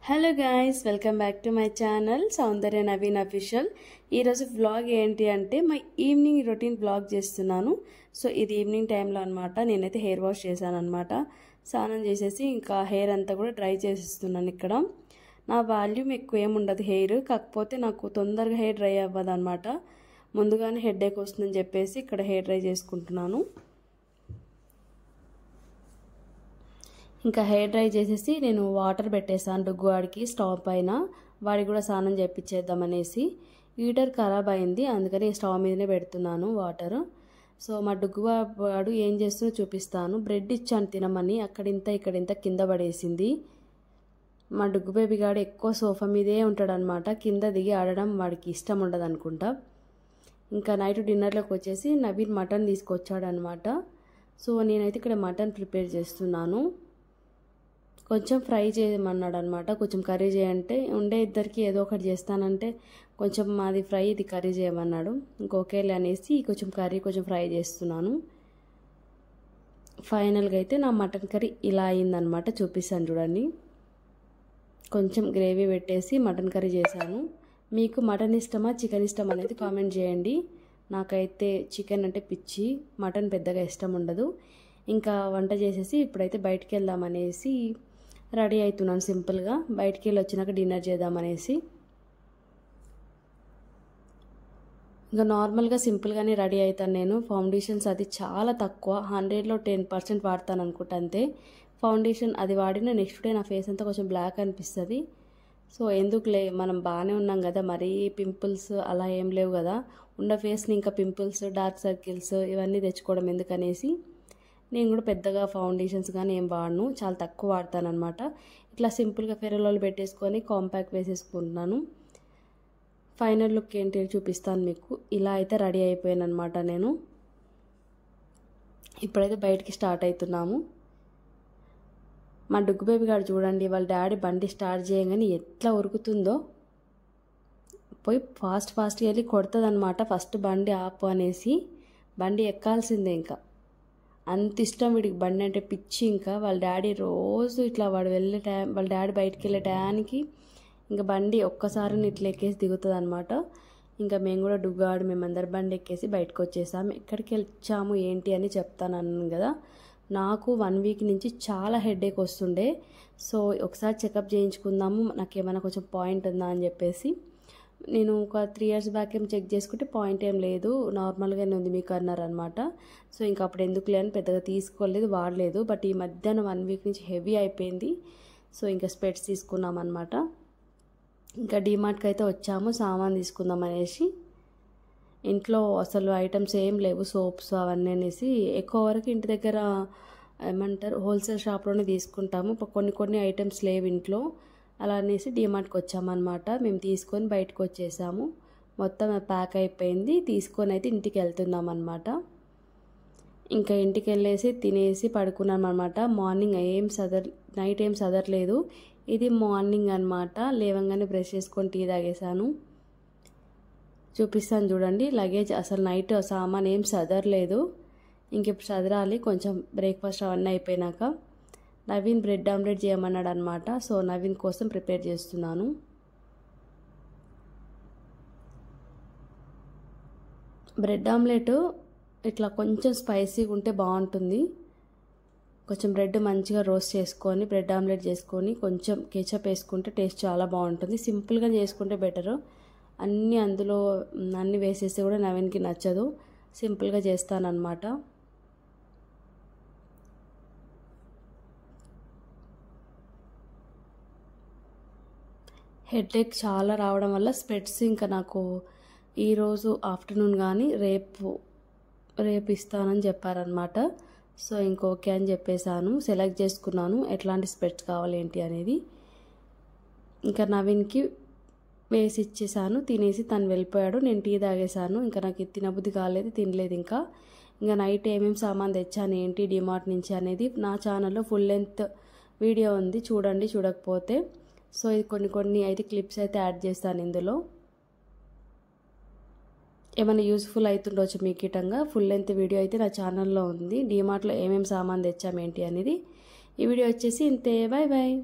Hello guys, welcome back to my channel Soundarya Naveen official. ఈరోజు vlog ఏంటి అంటే my evening routine vlog చేస్తున్నాను. So ఇది ఈవినింగ్ టైంలో అనమాట. నేనైతే హెయిర్ వాష్ చేశాను అనమాట. స్నానం చేసేసి ఇంకా హెయిర్ అంతా కూడా డ్రై చేసేస్తున్నాను. ఇక్కడ నా వాల్యూమ్ ఎక్కువ ఏముండదు హెయిర్, కాకపోతే నాకు తొందరగా హెయిర్ డ్రై అవ్వదు అనమాట. ముందుగానే హెడేక్ వస్తుందని చెప్పేసి ఇక్కడ హెయిర్ డ్రై చేసుకుంటున్నాను. ఇంకా హెయిర్ డ్రై చేసేసి నేను వాటర్ పెట్టేసాను డుగ్గువాడికి స్టవ్ పైన. వాడికి కూడా స్నానం చేయించేద్దామనేసి. హీటర్ ఖరాబ్ అయింది, అందుకని స్టవ్ మీదనే పెడుతున్నాను వాటర్. సో మా డుగ్గువాడు ఏం చేస్తుందో చూపిస్తాను. బ్రెడ్ ఇచ్చాను తినమని, అక్కడింత ఇక్కడింత కింద పడేసింది. మా డుగ్గు బేబీ గాడు ఎక్కువ సోఫా మీదే ఉంటాడనమాట. కింద దిగి ఆడడం వాడికి ఇష్టం ఉండదు అనుకుంటా. ఇంకా నైట్ డిన్నర్లోకి వచ్చేసి నవీన్ మటన్ తీసుకొచ్చాడనమాట. సో నేనైతే ఇక్కడ మటన్ ప్రిపేర్ చేస్తున్నాను. కొంచెం ఫ్రై చేయమన్నాడు అనమాట. కొంచెం కర్రీ చేయంటే ఉండే ఇద్దరికి ఏదో ఒకటి చేస్తానంటే కొంచెం మాది ఫ్రై ఇది కర్రీ చేయమన్నాడు. ఇంకొకేలే అనేసి కొంచెం కర్రీ కొంచెం ఫ్రై చేస్తున్నాను. ఫైనల్గా అయితే నా మటన్ కర్రీ ఇలా అయిందనమాట. చూపిస్తాను చూడండి. కొంచెం గ్రేవీ పెట్టేసి మటన్ కర్రీ చేశాను. మీకు మటన్ ఇష్టమా చికెన్ ఇష్టం అనేది కామెంట్ చేయండి. నాకైతే చికెన్ అంటే పిచ్చి, మటన్ పెద్దగా ఇష్టం ఉండదు. ఇంకా వంట చేసేసి ఇప్పుడైతే బయటికి వెళ్దామనేసి రెడీ అవుతున్నాను. సింపుల్గా బయటికి వెళ్ళి వచ్చినాక డిన్నర్ చేద్దామనేసి. ఇంకా నార్మల్గా సింపుల్గానే రెడీ అవుతాను నేను. ఫౌండేషన్స్ అది చాలా తక్కువ, 100లో 10% వాడతాను అనుకుంటా అంతే. ఫౌండేషన్ అది వాడిన నెక్స్ట్ డే నా ఫేస్ అంతా కొంచెం బ్లాక్ అనిపిస్తుంది. సో ఎందుకులే, మనం బాగానే ఉన్నాం కదా, మరీ పింపుల్స్ అలా ఏం లేవు కదా, ఉన్న ఫేస్ని ఇంకా పింపుల్స్ డార్క్ సర్కిల్స్ ఇవన్నీ తెచ్చుకోవడం ఎందుకనేసి నేను కూడా పెద్దగా ఫౌండేషన్స్ కానీ ఏం వాడను, చాలా తక్కువ వాడతాను అనమాట. ఇట్లా సింపుల్గా ఫెయిర్ అండ్ లవ్లీ పెట్టేసుకొని కాంపాక్ట్ వేసేసుకుంటున్నాను. ఫైనల్ లుక్ ఏంటి చూపిస్తాను మీకు. ఇలా అయితే రెడీ అయిపోయాను అనమాట నేను. ఇప్పుడైతే బయటికి స్టార్ట్ అవుతున్నాము. మా డుగ్గు బేబీ గారు చూడండి, వాళ్ళ డాడీ బండి స్టార్ట్ చేయగానే ఎట్లా ఉరుకుతుందో. పోయి ఫాస్ట్గా వెళ్ళి కొడుతుంది అనమాట. ఫస్ట్ బండి ఆపు అనేసి బండి ఎక్కాల్సిందే. ఇంకా అంత ఇష్టం వీడికి బండి అంటే పిచ్చి. ఇంకా వాళ్ళ డాడీ రోజు ఇట్లా వాడు వెళ్ళే టైం, వాళ్ళ డాడీ బయటికి వెళ్ళే టయానికి ఇంకా బండి ఒక్కసారి ఇట్లా ఎక్కేసి దిగుతుంది అనమాట. ఇంకా మేము కూడా డుగ్గాడు మేమందరం బండి ఎక్కేసి బయటకు వచ్చేసాము. ఎక్కడికి వచ్చాము ఏంటి అని చెప్తాను అన్నాను కదా. నాకు 1 వీక్ నుంచి చాలా హెడేక్ వస్తుండే. సో ఒకసారి చెకప్ చేయించుకుందాము, నాకు ఏమైనా కొంచెం పాయింట్ ఉందా అని చెప్పేసి. నేను ఒక 3 years బ్యాక్ ఏం చెక్ చేసుకుంటే పాయింట్ ఏం లేదు, నార్మల్గానే ఉంది మీకు అన్నారనమాట. సో ఇంకా అప్పుడు ఎందుకులే అని పెద్దగా తీసుకోలేదు, వాడలేదు. బట్ ఈ మధ్యాహ్నం 1 వీక్ నుంచి హెవీ అయిపోయింది. సో ఇంకా స్పెట్స్ తీసుకున్నాం అనమాట. ఇంకా డీమార్ట్కి అయితే వచ్చాము సామాన్ తీసుకుందాం అనేసి. ఇంట్లో అసలు ఐటమ్స్ ఏం లేవు, సోప్స్ అవన్నీ అనేసి ఎక్కువ వరకు ఇంటి దగ్గర ఏమంటారు హోల్సేల్ షాప్లోనే తీసుకుంటాము. కొన్ని ఐటమ్స్ లేవు ఇంట్లో, అలా అనేసి డీమార్ట్కి వచ్చామన్నమాట. మేము తీసుకొని బయటకు వచ్చేసాము. మొత్తం ప్యాక్ అయిపోయింది. తీసుకొని అయితే ఇంటికి వెళ్తున్నాం అనమాట. ఇంకా ఇంటికి వెళ్ళేసి తినేసి పడుకున్నాం అనమాట. మార్నింగ్ నైట్ ఏం సదరలేదు. ఇది మార్నింగ్ అనమాట. లేవంగానే బ్రష్ చేసుకొని టీ తాగేసాను. చూపిస్తాను చూడండి. లగేజ్ అసలు నైట్ సామాన్ ఏం సదరలేదు. ఇంక ఇప్పుడు సదరాలి కొంచెం బ్రేక్ఫాస్ట్ అవన్నీ అయిపోయినాక. నవీన్ బ్రెడ్ ఆమ్లెట్ చేయమన్నాడు అనమాట. సో నవీన్ కోసం ప్రిపేర్ చేస్తున్నాను. బ్రెడ్ ఆమ్లెట్ ఇట్లా కొంచెం స్పైసీగా ఉంటే బాగుంటుంది. కొంచెం బ్రెడ్ మంచిగా రోస్ట్ చేసుకొని బ్రెడ్ ఆమ్లెట్ చేసుకొని కొంచెం కేచప్ వేసుకుంటే టేస్ట్ చాలా బాగుంటుంది. సింపుల్గా చేసుకుంటే బెటరు. అందులో అన్నీ వేసేస్తే కూడా నవీన్కి నచ్చదు. సింపుల్గా చేస్తానన్నమాట. హెడేక్ చాలా రావడం వల్ల స్పెట్స్ ఇంకా నాకు ఈరోజు ఆఫ్టర్నూన్ కానీ రేపు ఇస్తానని చెప్పారనమాట. సో ఇంకోకే అని చెప్పేశాను. సెలెక్ట్ చేసుకున్నాను ఎట్లాంటి స్పెట్స్ కావాలి ఏంటి అనేది. ఇంకా నవీన్కి వేసి ఇచ్చేసాను. తినేసి తను వెళ్ళిపోయాడు. నేను టీ తాగేశాను. ఇంకా నాకు తినబుద్ధి కాలేదు, తినలేదు. ఇంకా నైట్ ఏమేమి సామాన్ తెచ్చాను ఏంటి డిమార్ట్ నుంచి అనేది నా ఛానల్లో ఫుల్ లెంత్ వీడియో ఉంది, చూడండి చూడకపోతే. సో ఇది కొన్ని అయితే క్లిప్స్ అయితే యాడ్ చేస్తాను ఇందులో. ఏమైనా యూస్ఫుల్ అవుతుండొచ్చు మీకు ఇటంగా. ఫుల్ లెంత్ వీడియో అయితే నా ఛానల్లో ఉంది. డీమార్ట్లో ఏమేమి సామాన్ తెచ్చామేంటి అనేది. ఈ వీడియో వచ్చేసి ఇంతే. Bye bye.